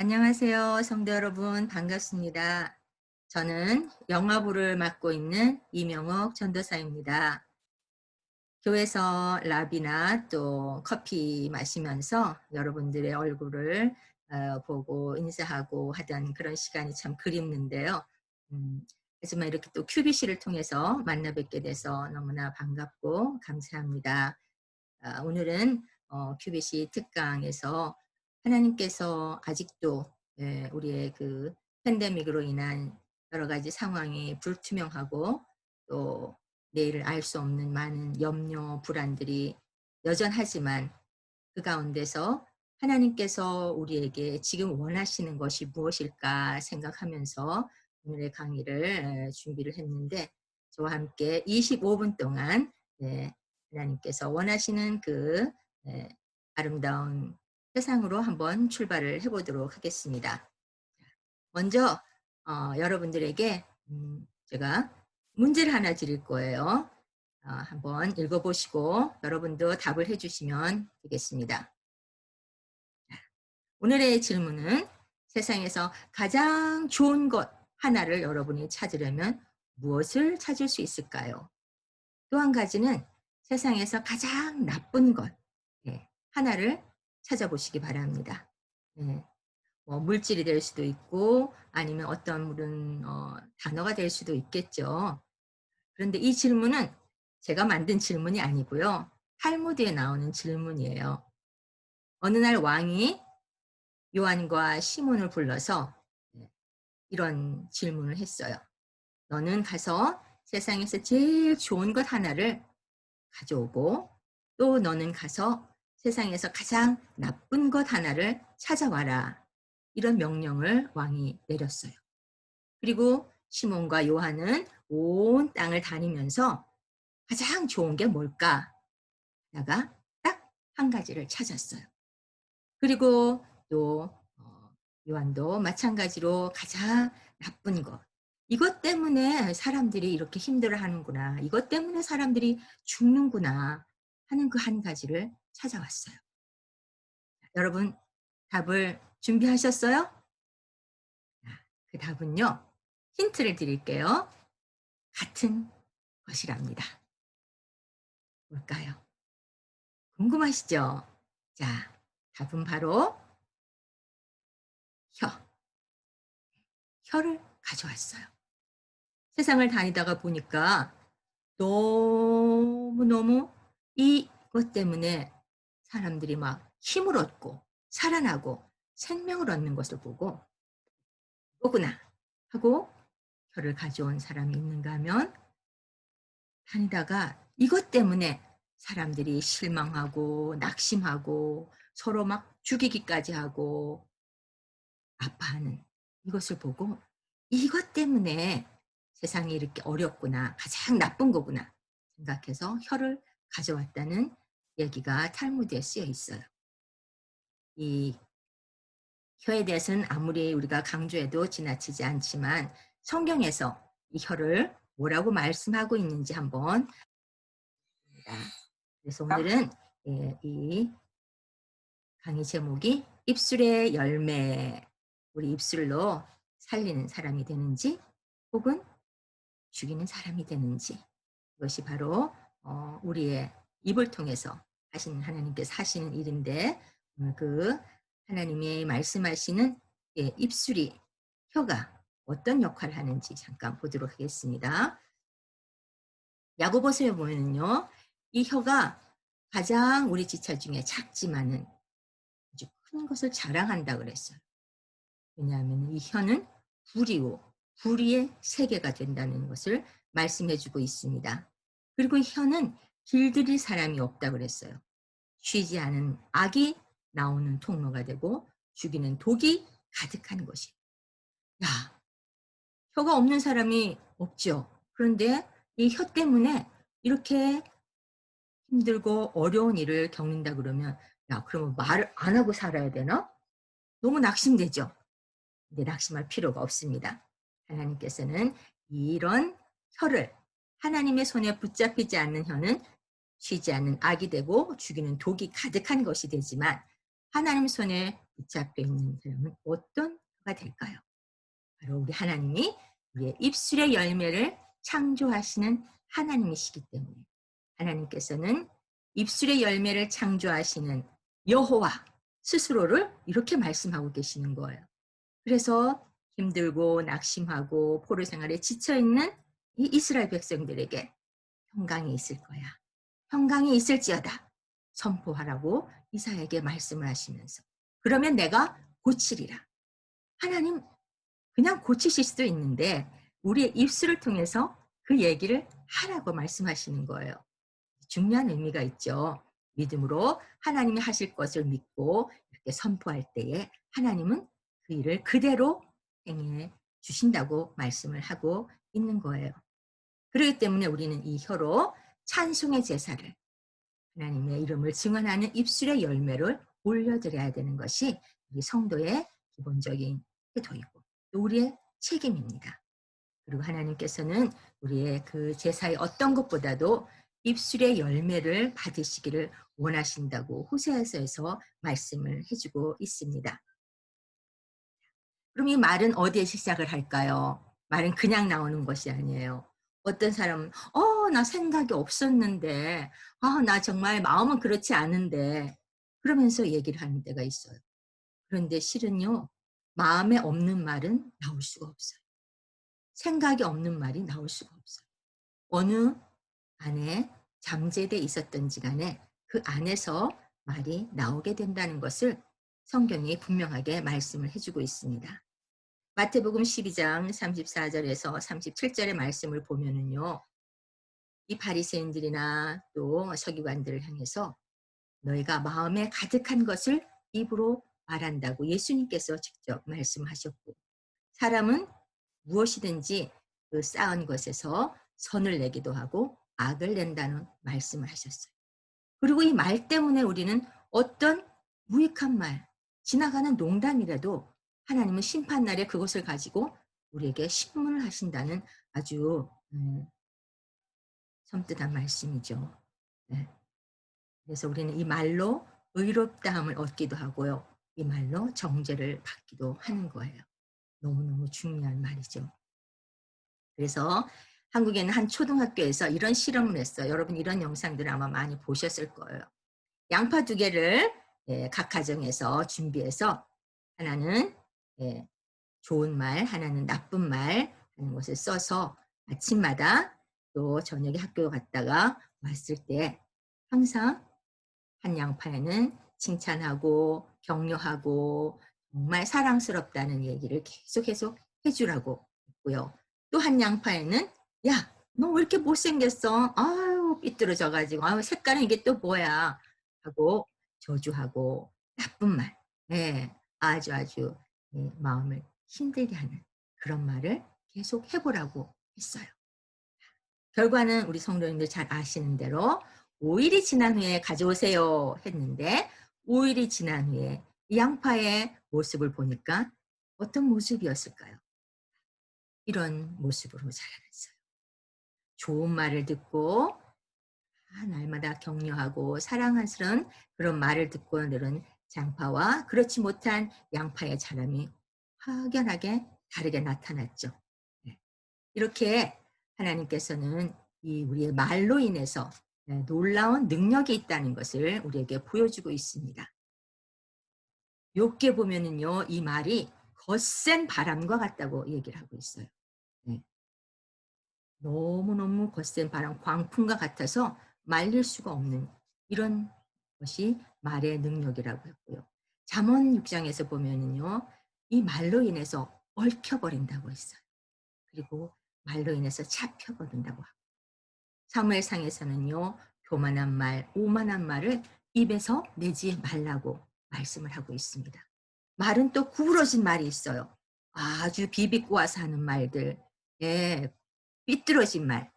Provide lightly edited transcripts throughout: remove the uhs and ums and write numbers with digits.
안녕하세요. 성도 여러분, 반갑습니다. 저는 영화부를 맡고 있는 이명옥 전도사입니다. 교회에서 라비나 또 커피 마시면서 여러분들의 얼굴을 보고 인사하고 하던 그런 시간이 참 그립는데요. 하지만 이렇게 또 QBC를 통해서 만나 뵙게 돼서 너무나 반갑고 감사합니다. 오늘은 QBC 특강에서 하나님께서 아직도 우리의 그 팬데믹으로 인한 여러 가지 상황이 불투명하고 또 내일을 알 수 없는 많은 염려, 불안들이 여전하지만 그 가운데서 하나님께서 우리에게 지금 원하시는 것이 무엇일까 생각하면서 오늘의 강의를 준비를 했는데 저와 함께 25분 동안 하나님께서 원하시는 그 예 아름다운 세상으로 한번 출발을 해 보도록 하겠습니다. 먼저 여러분들에게 제가 문제를 하나 드릴 거예요. 한번 읽어 보시고 여러분도 답을 해 주시면 되겠습니다. 오늘의 질문은 세상에서 가장 좋은 것 하나를 여러분이 찾으려면 무엇을 찾을 수 있을까요? 또 한 가지는 세상에서 가장 나쁜 것 하나를 찾아보시기 바랍니다. 예. 뭐 물질이 될 수도 있고 아니면 어떤 물은 단어가 될 수도 있겠죠. 그런데 이 질문은 제가 만든 질문이 아니고요. 탈무드에 나오는 질문이에요. 어느 날 왕이 요한과 시몬을 불러서 예 이런 질문을 했어요. "너는 가서 세상에서 제일 좋은 것 하나를 가져오고 또 너는 가서 세상에서 가장 나쁜 것 하나를 찾아와라." 이런 명령을 왕이 내렸어요. 그리고 시몬과 요한은 온 땅을 다니면서 '가장 좋은 게 뭘까?' 하다가 딱 한 가지를 찾았어요. 그리고 또 요한도 마찬가지로 가장 나쁜 것. '이것 때문에 사람들이 이렇게 힘들어하는구나. 이것 때문에 사람들이 죽는구나.' 하는 그 한 가지를 찾아왔어요. 여러분 답을 준비하셨어요? 그 답은요. 힌트를 드릴게요. 같은 것이랍니다. 뭘까요? 궁금하시죠? 자, 답은 바로 혀. 혀를 가져왔어요. 세상을 다니다가 보니까 너무너무 이것 때문에 사람들이 막 힘을 얻고 살아나고 생명을 얻는 것을 보고 '뭐구나.' 하고 혀를 가져온 사람이 있는가 하면 다니다가 이것 때문에 사람들이 실망하고 낙심하고 서로 막 죽이기까지 하고 아파하는 이것을 보고 '이것 때문에 세상이 이렇게 어렵구나. 가장 나쁜 거구나.' 생각해서 혀를 가져왔다는 얘기가 탈무드에 쓰여 있어요. 이 혀에 대해서는 아무리 우리가 강조해도 지나치지 않지만 성경에서 이 혀를 뭐라고 말씀하고 있는지 한번 봅니다. 그래서 오늘은 이 강의 제목이 입술의 열매. 우리 입술로 살리는 사람이 되는지 혹은 죽이는 사람이 되는지 그것이 바로 우리의 입을 통해서 하신 하나님께서 하시는 일인데 그 하나님의 말씀하시는 입술이 혀가 어떤 역할을 하는지 잠깐 보도록 하겠습니다. 야고보서에 보면은요. 이 혀가 가장 우리 지체 중에 작지만은 아주 큰 것을 자랑한다 그랬어요. 왜냐하면 이 혀는 불이요 불의의 세계가 된다는 것을 말씀해 주고 있습니다. 그리고 이 혀는 길들일 사람이 없다 그랬어요. 쉬지 않은 악이 나오는 통로가 되고 죽이는 독이 가득한 것이. 야, 혀가 없는 사람이 없죠. 그런데 이 혀 때문에 이렇게 힘들고 어려운 일을 겪는다 그러면 야, 그러면 말을 안 하고 살아야 되나? 너무 낙심되죠. 근데 낙심할 필요가 없습니다. 하나님께서는 이런 혀를 하나님의 손에 붙잡히지 않는 혀는 쉬지 않는 악이 되고 죽이는 독이 가득한 것이 되지만 하나님 손에 붙잡혀 있는 사람은 어떤 가 될까요? 바로 우리 하나님이 우리의 입술의 열매를 창조하시는 하나님이시기 때문에 하나님께서는 입술의 열매를 창조하시는 여호와 스스로를 이렇게 말씀하고 계시는 거예요. 그래서 힘들고 낙심하고 포로 생활에 지쳐 있는 이 이스라엘 백성들에게 평강이 있을 거야. 평강이 있을지어다. 선포하라고 이사야에게 말씀을 하시면서 그러면 내가 고치리라. 하나님 그냥 고치실 수도 있는데 우리의 입술을 통해서 그 얘기를 하라고 말씀하시는 거예요. 중요한 의미가 있죠. 믿음으로 하나님이 하실 것을 믿고 이렇게 선포할 때에 하나님은 그 일을 그대로 행해 주신다고 말씀을 하고 있는 거예요. 그렇기 때문에 우리는 이 혀로 찬송의 제사를 하나님의 이름을 증언하는 입술의 열매를 올려드려야 되는 것이 우리 성도의 기본적인 태도이고 또 우리의 책임입니다. 그리고 하나님께서는 우리의 그 제사의 어떤 것보다도 입술의 열매를 받으시기를 원하신다고 호세아서에서 말씀을 해주고 있습니다. 그럼 이 말은 어디에서 시작을 할까요? 말은 그냥 나오는 것이 아니에요. 어떤 사람은 나 생각이 없었는데 나 정말 마음은 그렇지 않은데 그러면서 얘기를 하는 때가 있어요. 그런데 실은요. 마음에 없는 말은 나올 수가 없어요. 생각이 없는 말이 나올 수가 없어요. 어느 안에 잠재돼 있었던지 간에 그 안에서 말이 나오게 된다는 것을 성경이 분명하게 말씀을 해주고 있습니다. 마태복음 12장 34절에서 37절의 말씀을 보면은요. 이 바리새인들이나 또 서기관들을 향해서 너희가 마음에 가득한 것을 입으로 말한다고 예수님께서 직접 말씀하셨고 사람은 무엇이든지 그 쌓은 것에서 선을 내기도 하고 악을 낸다는 말씀을 하셨어요. 그리고 이 말 때문에 우리는 어떤 무익한 말, 지나가는 농담이라도 하나님은 심판날에 그것을 가지고 우리에게 심문을 하신다는 아주 섬뜩한 말씀이죠. 네. 그래서 우리는 이 말로 의롭다함을 얻기도 하고요. 이 말로 정죄를 받기도 하는 거예요. 너무너무 중요한 말이죠. 그래서 한국에는 한 초등학교에서 이런 실험을 했어요. 여러분 이런 영상들을 아마 많이 보셨을 거예요. 양파 2개를 각 가정에서 준비해서 하나는 좋은 말, 하나는 나쁜 말 하는 것을 써서 아침마다 또 저녁에 학교 갔다가 왔을 때 항상 한 양파에는 칭찬하고 격려하고 정말 사랑스럽다는 얘기를 계속 해주라고 했고요. 또 한 양파에는 야, 너 왜 이렇게 못생겼어? 아유, 삐뚤어져 가지고 아유, 색깔은 이게 또 뭐야? 하고 저주하고 나쁜 말. 네, 아주 마음을 힘들게 하는 그런 말을 계속 해보라고 했어요. 결과는 우리 성도님들 잘 아시는 대로 5일이 지난 후에 가져오세요 했는데 5일이 지난 후에 이 양파의 모습을 보니까 어떤 모습이었을까요? 이런 모습으로 자라났어요. 좋은 말을 듣고 날마다 격려하고 사랑스러운 그런 말을 듣고 늘은 장파와 그렇지 못한 양파의 자람이 확연하게 다르게 나타났죠. 네. 이렇게 하나님께서는 이 우리의 말로 인해서 놀라운 능력이 있다는 것을 우리에게 보여주고 있습니다. 욥기에 보면은요, 이 말이 거센 바람과 같다고 얘기를 하고 있어요. 네. 너무너무 거센 바람, 광풍과 같아서 말릴 수가 없는 이런 것이 말의 능력이라고 했고요. 잠언 6장에서 보면은요, 이 말로 인해서 얽혀버린다고 했어요. 그리고 말로 인해서 잡혀버린다고 하고. 사무엘상에서는요, 교만한 말, 오만한 말을 입에서 내지 말라고 말씀을 하고 있습니다. 말은 또 구부러진 말이 있어요. 아주 비비꼬아서 하는 말들, 예, 삐뚤어진 말.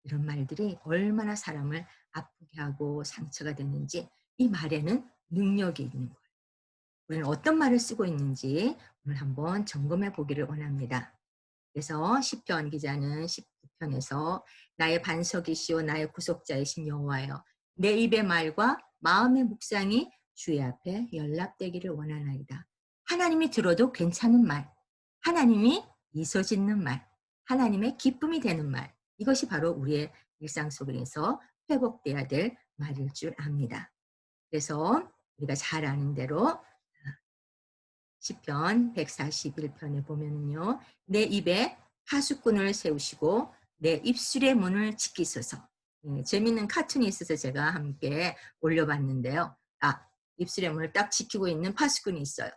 이런 말들이 얼마나 사람을 아프게 하고 상처가 되는지 이 말에는 능력이 있는 거예요. 우리는 어떤 말을 쓰고 있는지 오늘 한번 점검해 보기를 원합니다. 그래서 시편 기자는 19편에서 나의 반석이시오 나의 구속자이신 여호와여 내 입의 말과 마음의 묵상이 주의 앞에 연락되기를 원하나이다. 하나님이 들어도 괜찮은 말, 하나님이 미소 짓는 말, 하나님의 기쁨이 되는 말, 이것이 바로 우리의 일상 속에서 회복돼야 될 말일 줄 압니다. 그래서 우리가 잘 아는 대로 시편 141편에 보면은요. 내 입에 하수꾼을 세우시고 내 입술의 문을 지키소서. 재밌는 카툰이 있어서 제가 함께 올려봤는데요. 입술의 문을 딱 지키고 있는 파수꾼이 있어요.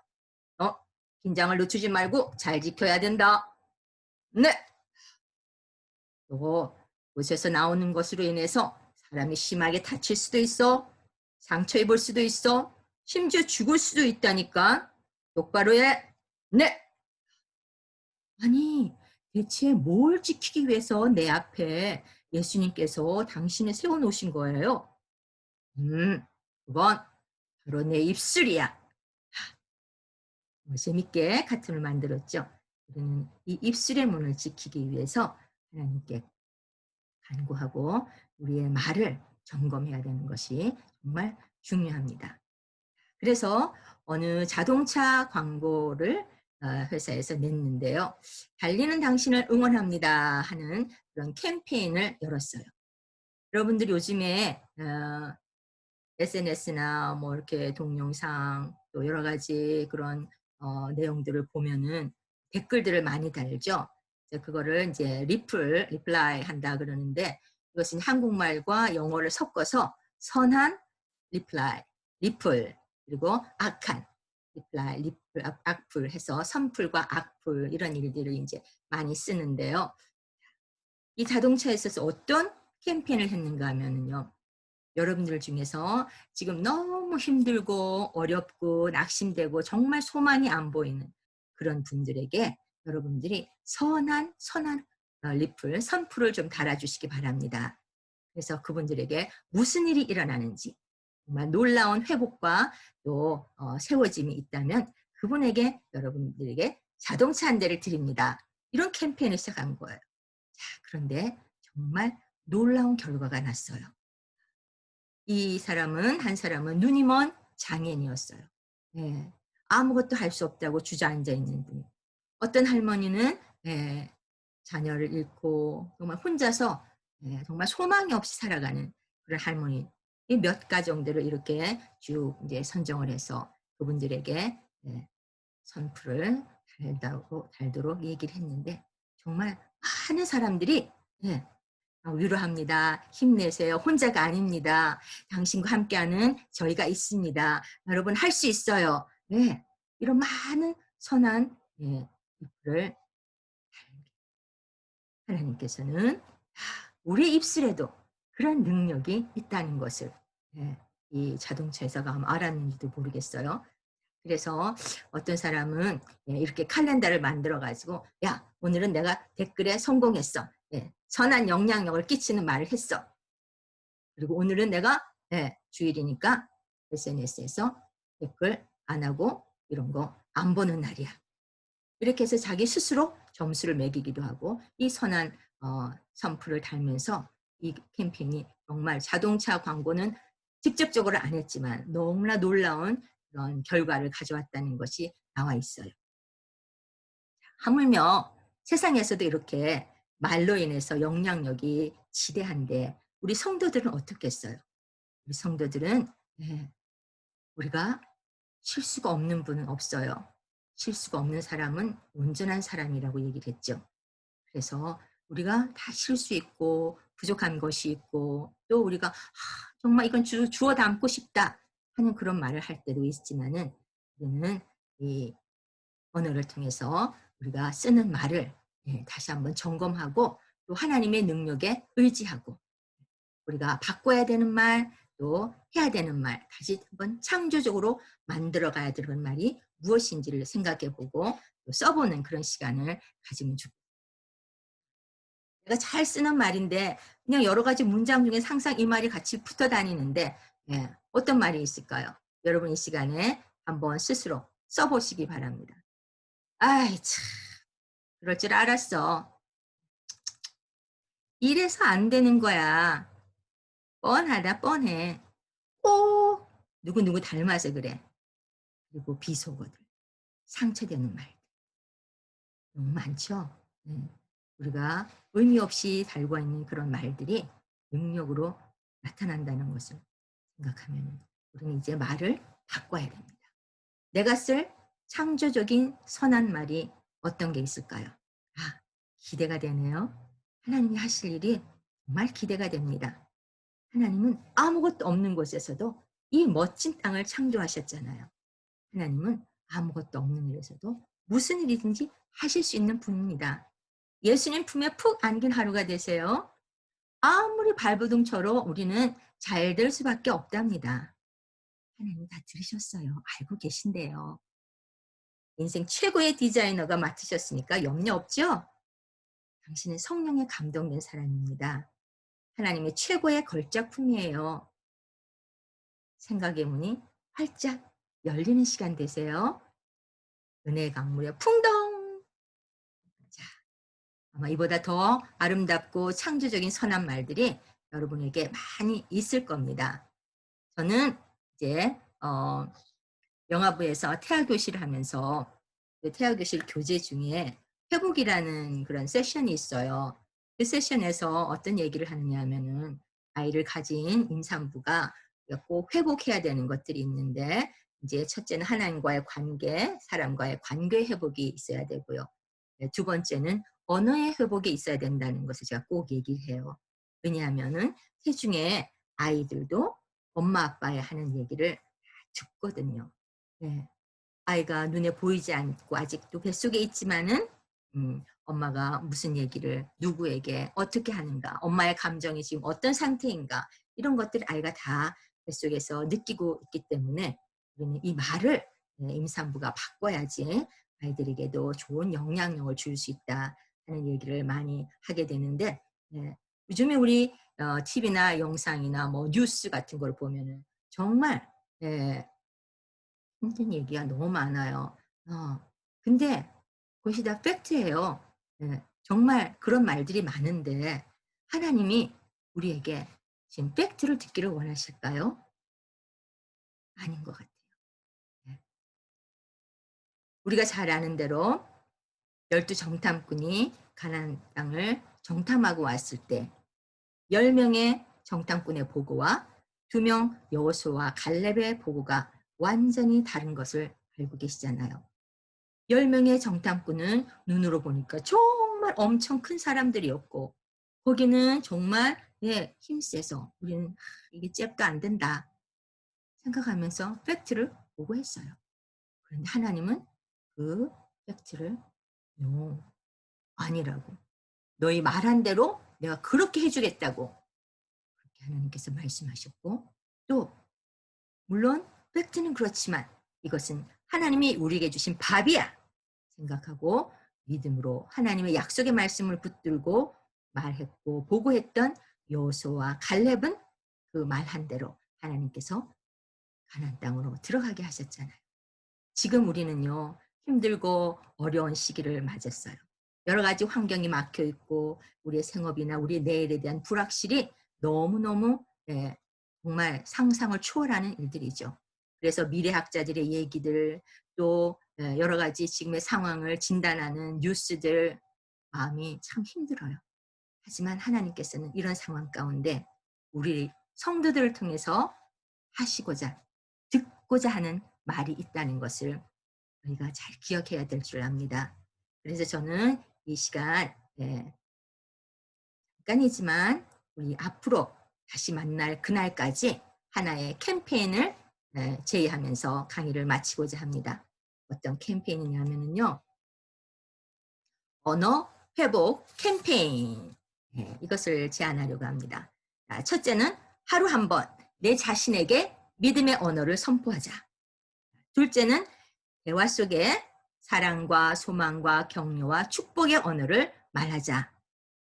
긴장을 늦추지 말고 잘 지켜야 된다. 네. 또 곳에서 나오는 것으로 인해서 사람이 심하게 다칠 수도 있어. 상처 입을 수도 있어. 심지어 죽을 수도 있다니까. 똑바로 해. 네. 아니, 대체 뭘 지키기 위해서 내 앞에 예수님께서 당신을 세워놓으신 거예요? 그건 바로 내 입술이야. 재밌게 카툰을 만들었죠. 우리는 이 입술의 문을 지키기 위해서 하나님께 간구하고 우리의 말을 점검해야 되는 것이 정말 중요합니다. 그래서 어느 자동차 광고를 회사에서 냈는데요. 달리는 당신을 응원합니다 하는 그런 캠페인을 열었어요. 여러분들 요즘에 SNS나 뭐 이렇게 동영상 또 여러 가지 그런 내용들을 보면은 댓글들을 많이 달죠. 그거를 이제 리플라이 한다 그러는데 이것은 한국말과 영어를 섞어서 선한 리플라이, 리플 그리고 악한 리플라이, 리플, 악플 해서 선플과 악플 이런 일들을 이제 많이 쓰는데요. 이 자동차에 있어서 어떤 캠페인을 했는가 하면요. 여러분들 중에서 지금 너무 힘들고 어렵고 낙심되고 정말 소망이 안 보이는 그런 분들에게 여러분들이 선한 리플, 선풀을 좀 달아주시기 바랍니다. 그래서 그분들에게 무슨 일이 일어나는지 정말 놀라운 회복과 또 세워짐이 있다면 그분에게 여러분들에게 자동차 한 대를 드립니다. 이런 캠페인을 시작한 거예요. 자, 그런데 정말 놀라운 결과가 났어요. 한 사람은 눈이 먼 장애인이었어요. 예. 아무것도 할 수 없다고 주저앉아 있는 분. 어떤 할머니는 예, 자녀를 잃고 정말 혼자서 예, 정말 소망이 없이 살아가는 그런 할머니. 이 몇 가정들을 이렇게 쭉 이제 선정을 해서 그분들에게 예, 선풀을 달도록 얘기를 했는데 정말 많은 사람들이 예, 위로합니다. 힘내세요. 혼자가 아닙니다. 당신과 함께하는 저희가 있습니다. 여러분 할 수 있어요. 네, 이런 많은 선한 를 하나님께서는 우리 입술에도 그런 능력이 있다는 것을 이 자동차 회사가 아마 알았는지도 모르겠어요. 그래서 어떤 사람은 이렇게 칼렌더를 만들어 가지고 야 오늘은 내가 댓글에 성공했어. 선한 영향력을 끼치는 말을 했어. 그리고 오늘은 내가 주일이니까 SNS에서 댓글 안 하고 이런 거 안 보는 날이야. 이렇게 해서 자기 스스로 점수를 매기기도 하고 이 선한 선풀을 달면서 이 캠페인이 정말 자동차 광고는 직접적으로 안 했지만 너무나 놀라운 그런 결과를 가져왔다는 것이 나와 있어요. 하물며 세상에서도 이렇게 말로 인해서 영향력이 지대한데 우리 성도들은 어떻겠어요? 우리 성도들은 우리가 실수가 없는 분은 없어요. 실수가 없는 사람은 온전한 사람이라고 얘기를 했죠. 그래서 우리가 다 실수 있고 부족한 것이 있고 또 우리가 정말 이건 주워 담고 싶다 하는 그런 말을 할 때도 있지만은 우리는 이 언어를 통해서 우리가 쓰는 말을 다시 한번 점검하고 또 하나님의 능력에 의지하고 우리가 바꿔야 되는 말, 또 해야 되는 말, 다시 한번 창조적으로 만들어 가야 되는 말이 무엇인지를 생각해 보고 또 써보는 그런 시간을 가지면 좋겠습니다. 내가 잘 쓰는 말인데 그냥 여러 가지 문장 중에 항상 이 말이 같이 붙어 다니는데 어떤 말이 있을까요? 여러분 이 시간에 한번 스스로 써보시기 바랍니다. 아이 참 그럴 줄 알았어. 이래서 안 되는 거야. 뻔하다 뻔해. 오 누구누구 닮아서 그래. 그리고 비속어들, 상처되는 말 너무 많죠. 네. 우리가 의미 없이 달고 있는 그런 말들이 능력으로 나타난다는 것을 생각하면 우리는 이제 말을 바꿔야 됩니다. 내가 쓸 창조적인 선한 말이 어떤 게 있을까요? 아, 기대가 되네요. 하나님이 하실 일이 정말 기대가 됩니다. 하나님은 아무것도 없는 곳에서도 이 멋진 땅을 창조하셨잖아요. 하나님은 아무것도 없는 일에서도 무슨 일이든지 하실 수 있는 분입니다. 예수님 품에 푹 안긴 하루가 되세요. 아무리 발버둥쳐도 우리는 잘 될 수밖에 없답니다. 하나님 다 들으셨어요. 알고 계신데요. 인생 최고의 디자이너가 맡으셨으니까 염려 없죠? 당신은 성령에 감동된 사람입니다. 하나님의 최고의 걸작품이에요. 생각의 문이 활짝 열리는 시간 되세요. 은혜의 강물에 풍덩! 자, 아마 이보다 더 아름답고 창조적인 선한 말들이 여러분에게 많이 있을 겁니다. 저는 이제 영화부에서 태아교실을 하면서 그 태아교실 교재 중에 회복이라는 그런 세션이 있어요. 그 세션에서 어떤 얘기를 하느냐 하면은 아이를 가진 임산부가 꼭 회복해야 되는 것들이 있는데 이제 첫째는 하나님과의 관계, 사람과의 관계 회복이 있어야 되고요. 네, 두 번째는 언어의 회복이 있어야 된다는 것을 제가 꼭 얘기를 해요. 왜냐하면은 세중에 아이들도 엄마 아빠의 하는 얘기를 듣거든요. 네. 아이가 눈에 보이지 않고 아직도 뱃속에 있지만은 엄마가 무슨 얘기를 누구에게 어떻게 하는가, 엄마의 감정이 지금 어떤 상태인가 이런 것들을 아이가 다 뱃속에서 느끼고 있기 때문에 우리는 이 말을 임산부가 바꿔야지 아이들에게도 좋은 영향력을 줄 수 있다 하는 얘기를 많이 하게 되는데 요즘에 우리 TV나 영상이나 뭐 뉴스 같은 걸 보면은 정말 힘든 얘기가 너무 많아요. 근데 그것이 다 팩트예요. 정말 그런 말들이 많은데 하나님이 우리에게 지금 팩트를 듣기를 원하실까요? 아닌 것 같아요. 네. 우리가 잘 아는 대로 12 정탐꾼이 가나안 땅을 정탐하고 왔을 때 10명의 정탐꾼의 보고와 2명 여호수아와 갈렙의 보고가 완전히 다른 것을 알고 계시잖아요. 10명의 정탐꾼은 눈으로 보니까 정말 엄청 큰 사람들이었고 거기는 정말 힘세서 우리는 이게 잽도 안 된다 생각하면서 팩트를 보고했어요. 그런데 하나님은 그 팩트를 no, 아니라고. 너희 말한 대로 내가 그렇게 해주겠다고 그렇게 하나님께서 말씀하셨고 또 물론 팩트는 그렇지만 이것은 하나님이 우리에게 주신 밥이야 생각하고 믿음으로 하나님의 약속의 말씀을 붙들고 말했고 보고했던 여호수아와 갈렙은 그 말한 대로 하나님께서 가나안 땅으로 들어가게 하셨잖아요. 지금 우리는요 힘들고 어려운 시기를 맞았어요. 여러 가지 환경이 막혀 있고 우리의 생업이나 우리의 내일에 대한 불확실이 너무너무 정말 상상을 초월하는 일들이죠. 그래서 미래학자들의 얘기들 또 여러 가지 지금의 상황을 진단하는 뉴스들 마음이 참 힘들어요. 하지만 하나님께서는 이런 상황 가운데 우리 성도들을 통해서 하시고자 듣고자 하는 말이 있다는 것을 우리가 잘 기억해야 될 줄 압니다. 그래서 저는 이 시간 잠깐이지만 우리 앞으로 다시 만날 그날까지 하나의 캠페인을 제의하면서 강의를 마치고자 합니다. 어떤 캠페인이냐면요. 언어 회복 캠페인. 이것을 제안하려고 합니다. 첫째는 하루 한 번 내 자신에게 믿음의 언어를 선포하자. 둘째는 대화 속에 사랑과 소망과 격려와 축복의 언어를 말하자.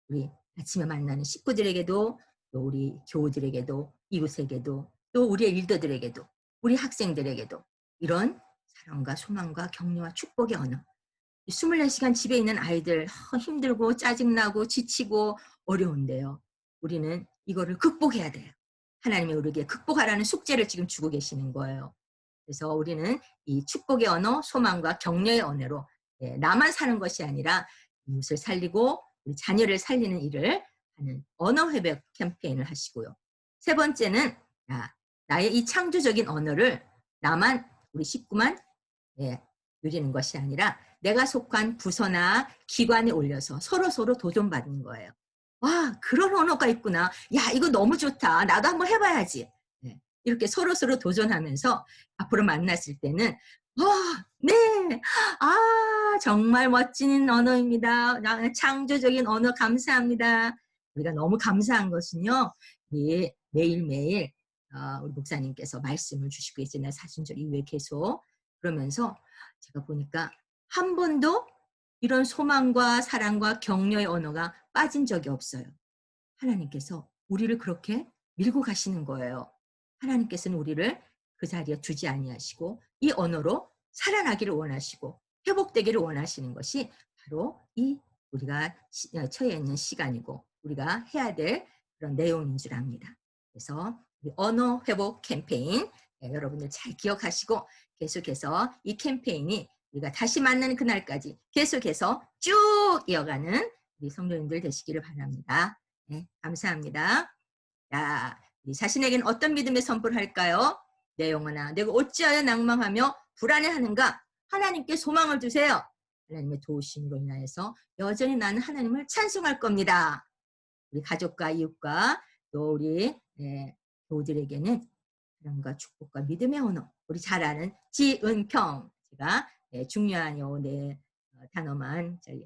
우리 아침에 만나는 식구들에게도 또 우리 교우들에게도 이웃에게도 또 우리의 일더들에게도 우리 학생들에게도 이런 사랑과 소망과 격려와 축복의 언어 24시간 집에 있는 아이들 힘들고 짜증나고 지치고 어려운데요. 우리는 이거를 극복해야 돼요. 하나님이 우리에게 극복하라는 숙제를 지금 주고 계시는 거예요. 그래서 우리는 이 축복의 언어, 소망과 격려의 언어로 나만 사는 것이 아니라 이웃을 살리고 우리 자녀를 살리는 일을 하는 언어 회복 캠페인을 하시고요. 세 번째는 나의 이 창조적인 언어를 나만 우리 식구만 누리는 것이 아니라 내가 속한 부서나 기관에 올려서 서로 도전받는 거예요. 와, 그런 언어가 있구나. 야, 이거 너무 좋다. 나도 한번 해봐야지. 이렇게 서로 도전하면서 앞으로 만났을 때는 네, 정말 멋진 언어입니다. 창조적인 언어 감사합니다. 우리가 너무 감사한 것은요, 매일매일 우리 목사님께서 말씀을 주시고 계시잖아요. 사순절 이후에 계속. 그러면서 제가 보니까 한 번도 이런 소망과 사랑과 격려의 언어가 빠진 적이 없어요. 하나님께서 우리를 그렇게 밀고 가시는 거예요. 하나님께서는 우리를 그 자리에 두지 아니하시고 이 언어로 살아나기를 원하시고 회복되기를 원하시는 것이 바로 이 우리가 처해 있는 시간이고 우리가 해야 될 그런 내용인 줄 압니다. 그래서 언어 회복 캠페인 여러분들 잘 기억하시고 계속해서 이 캠페인이 우리가 다시 만나는 그날까지 계속해서 쭉 이어가는 우리 성도님들 되시기를 바랍니다. 네, 감사합니다. 자, 자신에게는 어떤 믿음의 선포를 할까요? 내 영혼아, 내가 어찌하여 낭망하며 불안해하는가? 하나님께 소망을 주세요. 하나님의 도우심으로 인하여서 여전히 나는 하나님을 찬송할 겁니다. 우리 가족과 이웃과 또 우리 교우들에게는 사랑과 축복과 믿음의 언어, 우리 잘 아는 지은평, 제가 중요한 요 단어만 저희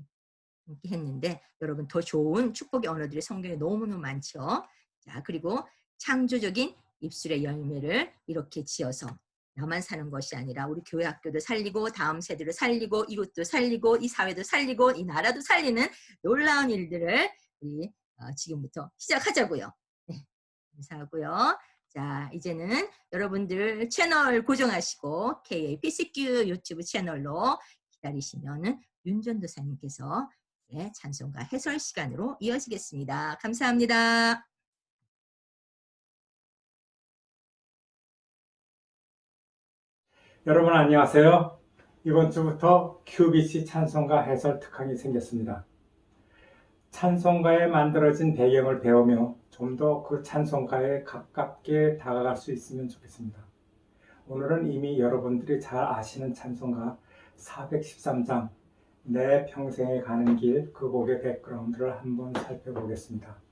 함께 했는데 여러분 더 좋은 축복의 언어들이 성경에 너무너무 많죠. 자, 그리고 창조적인 입술의 열매를 이렇게 지어서 나만 사는 것이 아니라 우리 교회 학교도 살리고 다음 세대를 살리고 이웃도 살리고 이 사회도 살리고 이 나라도 살리는 놀라운 일들을 우리 지금부터 시작하자고요. 네, 감사하고요. 자, 이제는 여러분들 채널 고정하시고 KAPCQ 유튜브 채널로 기다리시면은 윤전도사님께서 찬송가 해설 시간으로 이어지겠습니다. 감사합니다. 여러분 안녕하세요. 이번 주부터 QBC 찬송가 해설 특강이 생겼습니다. 찬송가에 만들어진 배경을 배우며 좀 더 그 찬송가에 가깝게 다가갈 수 있으면 좋겠습니다. 오늘은 이미 여러분들이 잘 아시는 찬송가 413장 내 평생에 가는 길 그 곡의 백그라운드를 한번 살펴보겠습니다.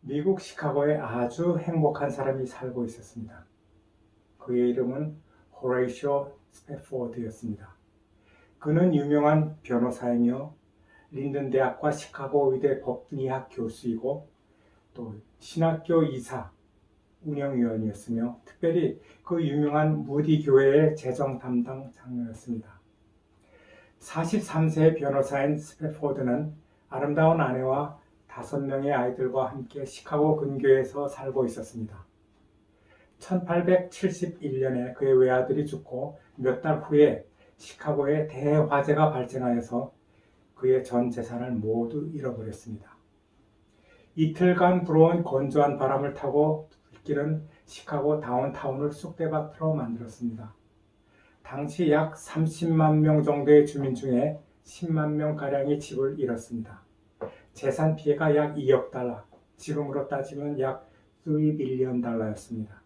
미국 시카고에 아주 행복한 사람이 살고 있었습니다. 그의 이름은 호레이쇼 스패포드였습니다. 그는 유명한 변호사이며 린든 대학과 시카고 의대 법리학 교수이고 또 신학교 이사, 운영위원이었으며 특별히 그 유명한 무디 교회의 재정 담당 장로였습니다. 43세 변호사인 스패포드는 아름다운 아내와 5명의 아이들과 함께 시카고 근교에서 살고 있었습니다. 1871년에 그의 외아들이 죽고 몇 달 후에 시카고에 대화재가 발생하여서 그의 전 재산을 모두 잃어버렸습니다. 이틀간 불어온 건조한 바람을 타고 불길은 시카고 다운타운을 쑥대밭으로 만들었습니다. 당시 약 30만 명 정도의 주민 중에 10만 명가량이 집을 잃었습니다. 재산 피해가 약 2억 달러, 지금으로 따지면 약 3빌리언 달러였습니다.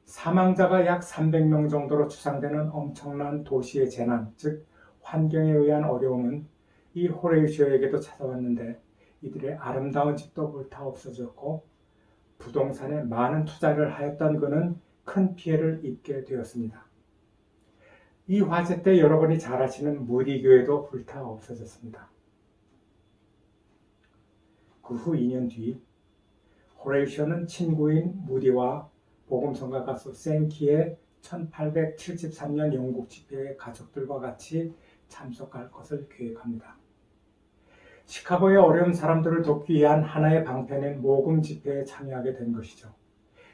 사망자가 약 300명 정도로 추산되는 엄청난 도시의 재난, 즉 환경에 의한 어려움은 이 호레이쇼에게도 찾아왔는데 이들의 아름다운 집도 불타 없어졌고 부동산에 많은 투자를 하였던 그는 큰 피해를 입게 되었습니다. 이 화재 때 여러분이 잘 아시는 무디 교회도 불타 없어졌습니다. 그 후 2년 뒤 호레이쇼는 친구인 무디와 복음성가 가수 생키의 1873년 영국 집회에 가족들과 같이 참석할 것을 계획합니다. 시카고의 어려운 사람들을 돕기 위한 하나의 방편인 모금 집회에 참여하게 된 것이죠.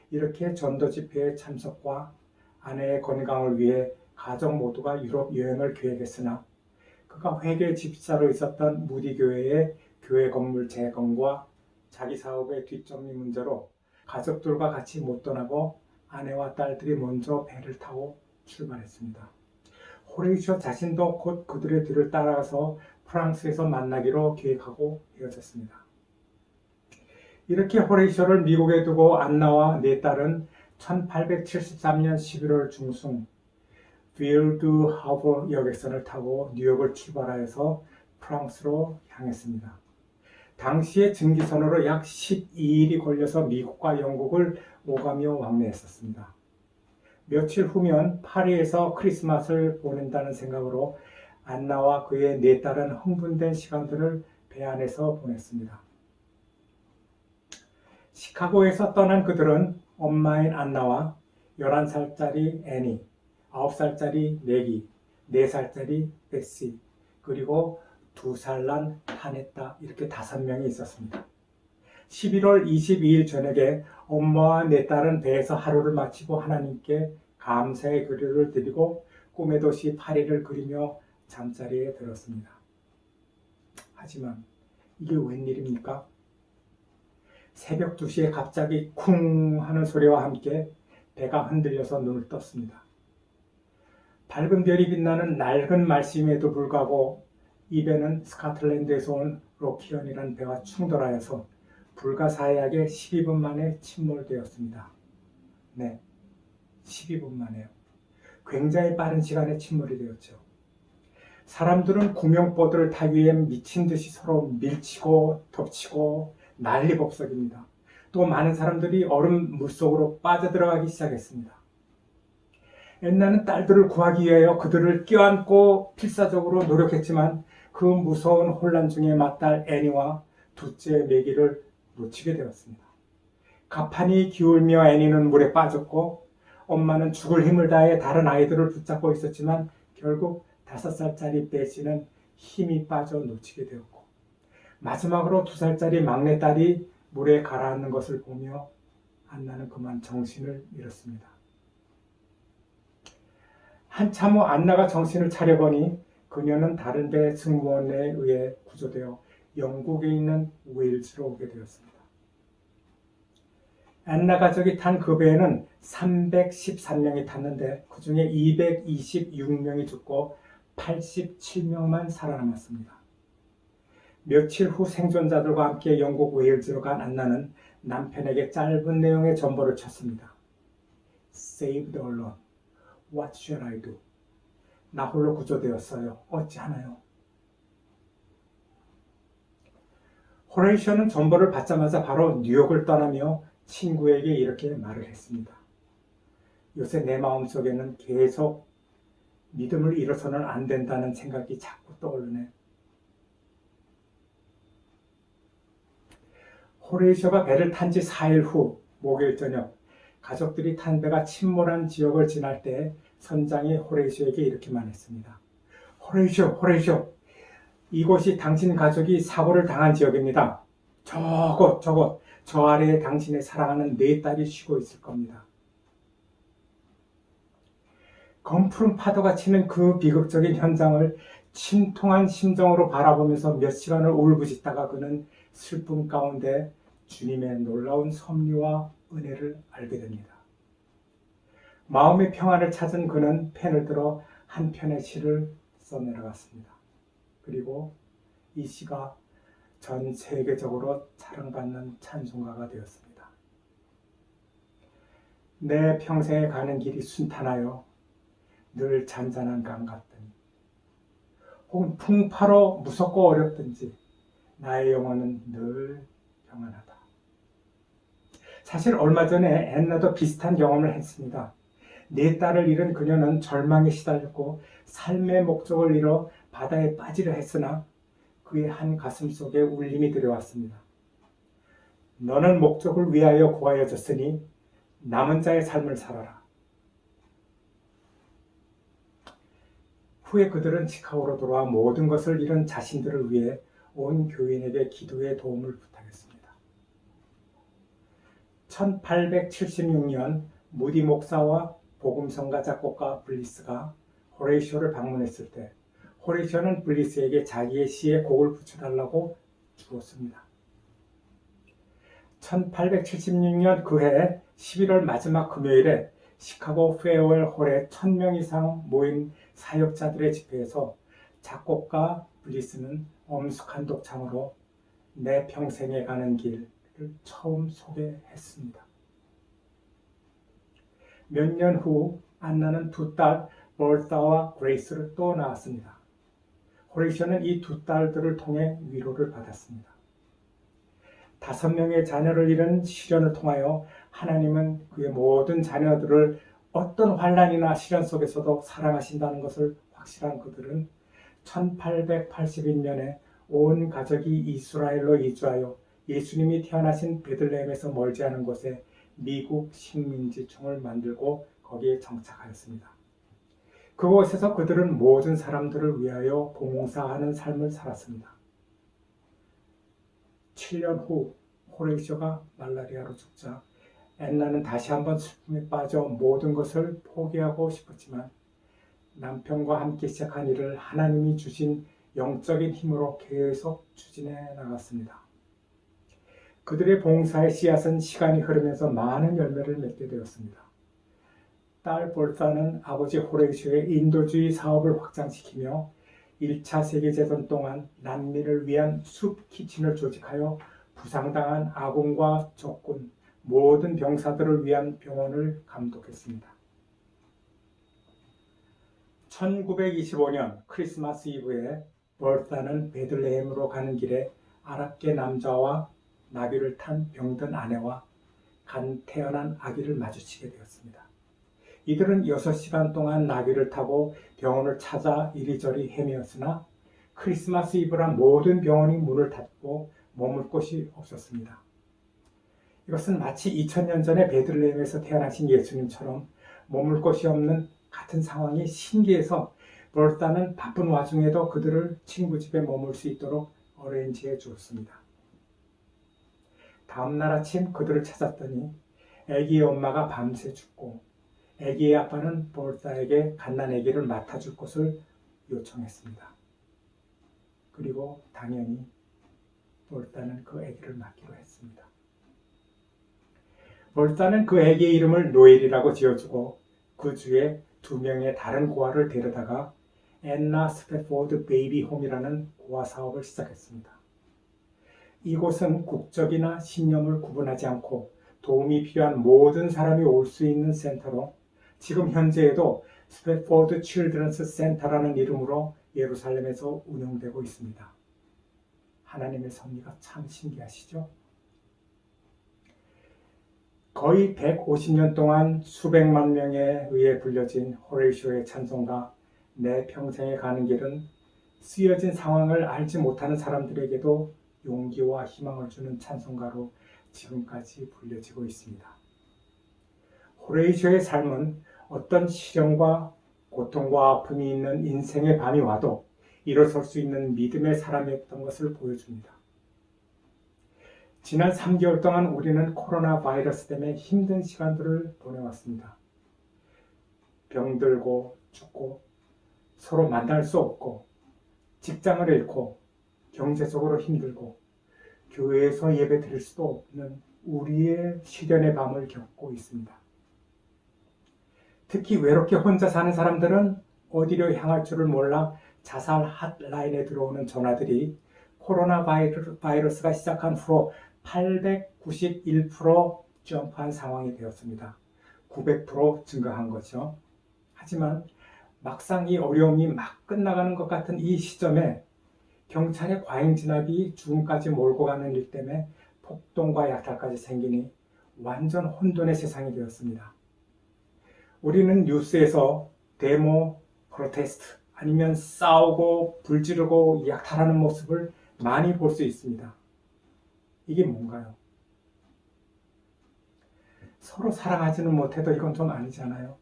이렇게 전도 집회의 참석과 아내의 건강을 위해 가족 모두가 유럽 여행을 계획했으나 그 그가 회계 집사로 있었던 무디 교회의 교회 건물 재건과 자기 사업의 뒷정리 문제로 가족들과 같이 못 떠나고 아내와 딸들이 먼저 배를 타고 출발했습니다. 호레이쇼 자신도 곧 그들의 뒤를 따라가서 프랑스에서 만나기로 계획하고 헤어졌습니다. 이렇게 호레이쇼를 미국에 두고 안나와 네 딸은 1873년 11월 중순 필드 하버 여객선을 타고 뉴욕을 출발하여서 프랑스로 향했습니다. 당시에 증기선으로 약 12일이 걸려서 미국과 영국을 오가며 왕래했었습니다. 며칠 후면 파리에서 크리스마스를 보낸다는 생각으로 안나와 그의 네 딸은 흥분된 시간들을 배 안에서 보냈습니다. 시카고에서 떠난 그들은 엄마인 안나와 11살짜리 애니, 9살짜리 맥이, 4살짜리 베시, 그리고 2살 난 타네타, 이렇게 5명이 있었습니다. 11월 22일 저녁에 엄마와 네 딸은 배에서 하루를 마치고 하나님께 감사의 기도를 드리고 꿈의 도시 파리를 그리며 잠자리에 들었습니다. 하지만 이게 웬일입니까? 새벽 2시에 갑자기 쿵 하는 소리와 함께 배가 흔들려서 눈을 떴습니다. 밝은 별이 빛나는 낡은 말씀에도 불구하고 이 배는 스코틀랜드에서 온 로키언이라는 배와 충돌하여서 불가사의하게 12분 만에 침몰되었습니다. 네, 12분 만에요. 굉장히 빠른 시간에 침몰이 되었죠. 사람들은 구명보드를 타기 위해 미친 듯이 서로 밀치고 덮치고 난리법석입니다. 또 많은 사람들이 얼음 물속으로 빠져들어가기 시작했습니다. 엔나는 딸들을 구하기 위하여 그들을 껴안고 필사적으로 노력했지만 그 무서운 혼란 중에 맏딸 애니와 둘째 매기를 놓치게 되었습니다. 가판이 기울며 애니는 물에 빠졌고 엄마는 죽을 힘을 다해 다른 아이들을 붙잡고 있었지만 결국 5살짜리 베시는 힘이 빠져 놓치게 되었고 마지막으로 2살짜리 막내딸이 물에 가라앉는 것을 보며 안나는 그만 정신을 잃었습니다. 한참 후 안나가 정신을 차려보니 그녀는 다른 배 승무원에 의해 구조되어 영국에 있는 웨일즈로 오게 되었습니다. 안나 가족이 탄 그 배에는 313명이 탔는데 그 중에 226명이 죽고 87명만 살아남았습니다. 며칠 후 생존자들과 함께 영국 웨일즈로 간 안나는 남편에게 짧은 내용의 전보를 쳤습니다. Saved alone. What shall I do? 나 홀로 구조되었어요. 어찌하나요? 호레이쇼는 전보를 받자마자 바로 뉴욕을 떠나며 친구에게 이렇게 말을 했습니다. 요새 내 마음속에는 계속 믿음을 잃어서는 안 된다는 생각이 자꾸 떠오르네. 호레이쇼가 배를 탄 지 4일 후 목요일 저녁 가족들이 탄 배가 침몰한 지역을 지날 때 선장이 호레이쇼에게 이렇게 말했습니다. 호레이쇼, 이곳이 당신 가족이 사고를 당한 지역입니다. 저곳, 저 아래에 당신의 사랑하는 네 딸이 쉬고 있을 겁니다. 검푸른 파도가 치는 그 비극적인 현장을 침통한 심정으로 바라보면서 몇 시간을 울부짖다가 그는 슬픔 가운데 주님의 놀라운 섭리와 은혜를 알게 됩니다. 마음의 평안을 찾은 그는 펜을 들어 한 편의 시를 써내려갔습니다. 그리고 이 시가 전 세계적으로 사랑받는 찬송가가 되었습니다. 내 평생에 가는 길이 순탄하여 늘 잔잔한 강 같더니 혹은 풍파로 무섭고 어렵든지 나의 영혼은 늘 평안하다. 사실 얼마 전에 앤나도 비슷한 경험을 했습니다. 네 딸을 잃은 그녀는 절망에 시달렸고 삶의 목적을 잃어 바다에 빠지려 했으나 그의 한 가슴 속에 울림이 들어왔습니다. 너는 목적을 위하여 구하여졌으니 남은 자의 삶을 살아라. 후에 그들은 시카고로 돌아와 모든 것을 잃은 자신들을 위해 온 교인에게 기도의 도움을 부탁했습니다. 1876년 무디 목사와 복음성가 작곡가 블리스가 호레이쇼를 방문했을 때 호레이셔는 블리스에게 자기의 시에 곡을 붙여달라고 주었습니다. 1876년 그해 11월 마지막 금요일에 시카고 페어웰 홀에 1000명 이상 모인 사역자들의 집회에서 작곡가 블리스는 엄숙한 독창으로 내 평생에 가는 길을 처음 소개했습니다. 몇 년 후 안나는 두 딸 버사와 그레이스를 또 낳았습니다. 호레이셔는 이 두 딸들을 통해 위로를 받았습니다. 5명의 자녀를 잃은 시련을 통하여 하나님은 그의 모든 자녀들을 어떤 환난이나 시련 속에서도 사랑하신다는 것을 확실한 그들은 1881년에 온 가족이 이스라엘로 이주하여 예수님이 태어나신 베들레헴에서 멀지 않은 곳에 미국 식민지청을 만들고 거기에 정착하였습니다. 그곳에서 그들은 모든 사람들을 위하여 봉사하는 삶을 살았습니다. 7년 후 호레이셔가 말라리아로 죽자 앤나는 다시 한번 슬픔에 빠져 모든 것을 포기하고 싶었지만 남편과 함께 시작한 일을 하나님이 주신 영적인 힘으로 계속 추진해 나갔습니다. 그들의 봉사의 씨앗은 시간이 흐르면서 많은 열매를 맺게 되었습니다. 딸 볼사는 아버지 호레이셔의 인도주의 사업을 확장시키며 1차 세계대전 동안 난민을 위한 숲 키친을 조직하여 부상당한 아군과 적군, 모든 병사들을 위한 병원을 감독했습니다. 1925년 크리스마스 이브에 볼사는 베들레헴으로 가는 길에 아랍계 남자와 나귀를 탄 병든 아내와 간 태어난 아기를 마주치게 되었습니다. 이들은 6시간 동안 나귀를 타고 병원을 찾아 이리저리 헤매었으나 크리스마스 이브란 모든 병원이 문을 닫고 머물 곳이 없었습니다. 이것은 마치 2000년 전에 베들레헴에서 태어나신 예수님처럼 머물 곳이 없는 같은 상황이 신기해서 볼사는 바쁜 와중에도 그들을 친구 집에 머물 수 있도록 어레인지해 주었습니다. 다음날 아침 그들을 찾았더니 아기의 엄마가 밤새 죽고 아기의 아빠는 볼사에게 갓난 아기를 맡아줄 것을 요청했습니다. 그리고 당연히 볼사는 그 아기를 맡기로 했습니다. 볼사는 그 아기의 이름을 노엘이라고 지어주고 그 주에 2명의 다른 고아를 데려다가 앤나 스패포드 베이비 홈이라는 고아 사업을 시작했습니다. 이곳은 국적이나 신념을 구분하지 않고 도움이 필요한 모든 사람이 올 수 있는 센터로 지금 현재에도 스패포드 칠드런스 센터라는 이름으로 예루살렘에서 운영되고 있습니다. 하나님의 섭리가 참 신기하시죠? 거의 150년 동안 수백만 명에 의해 불려진 호레이셔의 찬송가 내 평생에 가는 길은 쓰여진 상황을 알지 못하는 사람들에게도 용기와 희망을 주는 찬송가로 지금까지 불려지고 있습니다. 호레이셔의 삶은 어떤 시련과 고통과 아픔이 있는 인생의 밤이 와도 일어설 수 있는 믿음의 사람이었던 것을 보여줍니다. 지난 3개월 동안 우리는 코로나 바이러스 때문에 힘든 시간들을 보내왔습니다. 병들고 죽고 서로 만날 수 없고 직장을 잃고 경제적으로 힘들고 교회에서 예배 드릴 수도 없는 우리의 시련의 밤을 겪고 있습니다. 특히 외롭게 혼자 사는 사람들은 어디로 향할 줄을 몰라 자살 핫라인에 들어오는 전화들이 코로나 바이러스가 시작한 후로 891% 점프한 상황이 되었습니다. 900% 증가한 거죠. 하지만 막상 이 어려움이 막 끝나가는 것 같은 이 시점에 경찰의 과잉 진압이 죽음까지 몰고 가는 일 때문에 폭동과 약탈까지 생기니 완전 혼돈의 세상이 되었습니다. 우리는 뉴스에서 데모, 프로테스트 아니면 싸우고 불지르고 약탈하는 모습을 많이 볼 수 있습니다. 이게 뭔가요? 서로 사랑하지는 못해도 이건 좀 아니잖아요.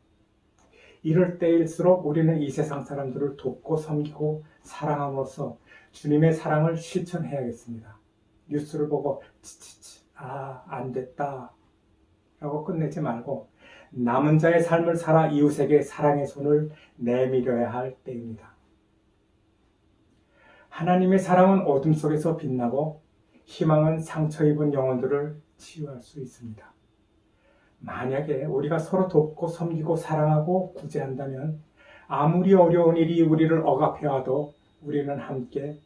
이럴 때일수록 우리는 이 세상 사람들을 돕고 섬기고 사랑함으로써 주님의 사랑을 실천해야겠습니다. 뉴스를 보고 안 됐다 라고 끝내지 말고 남은 자의 삶을 살아 이웃에게 사랑의 손을 내밀어야 할 때입니다. 하나님의 사랑은 어둠 속에서 빛나고 희망은 상처 입은 영혼들을 치유할 수 있습니다. 만약에 우리가 서로 돕고 섬기고 사랑하고 구제한다면 아무리 어려운 일이 우리를 억압해와도 우리는 함께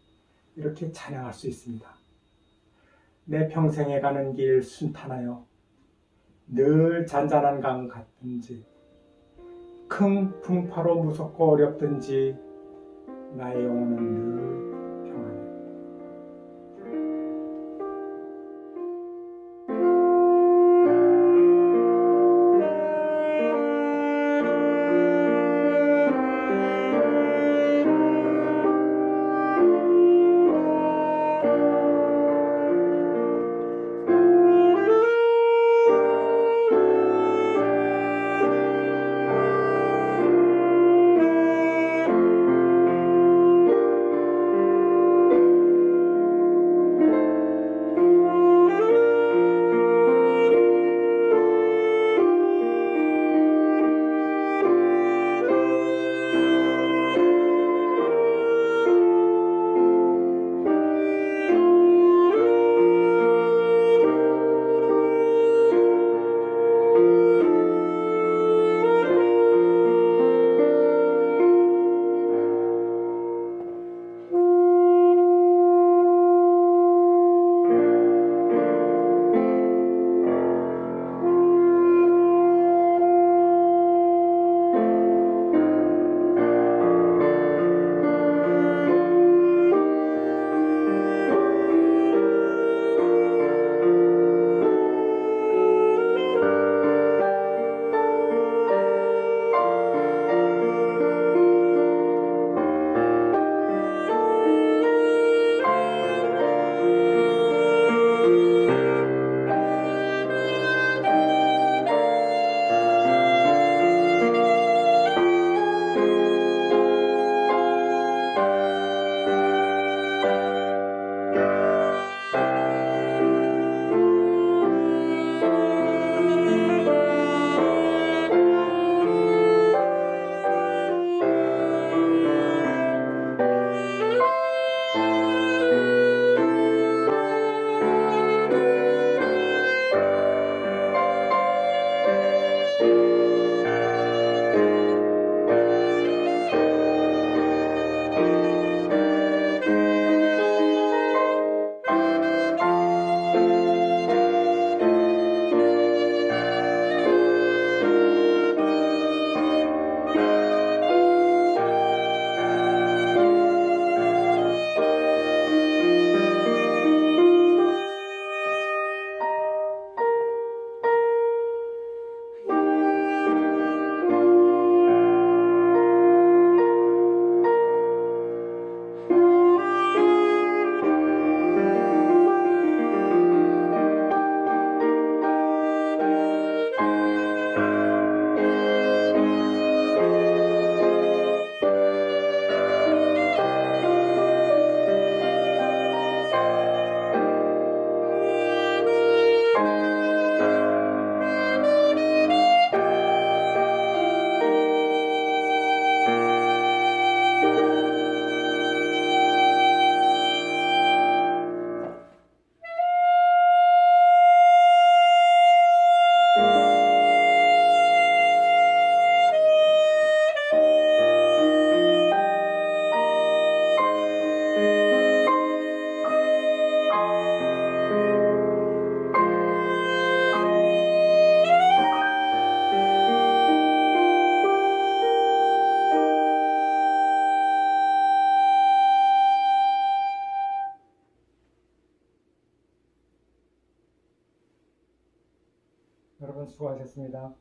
이렇게 찬양할 수 있습니다. 내 평생에 가는 길 순탄하여 늘 잔잔한 강 같든지 큰 풍파로 무섭고 어렵든지 나의 영혼은 늘 평안해. 여러분 수고하셨습니다.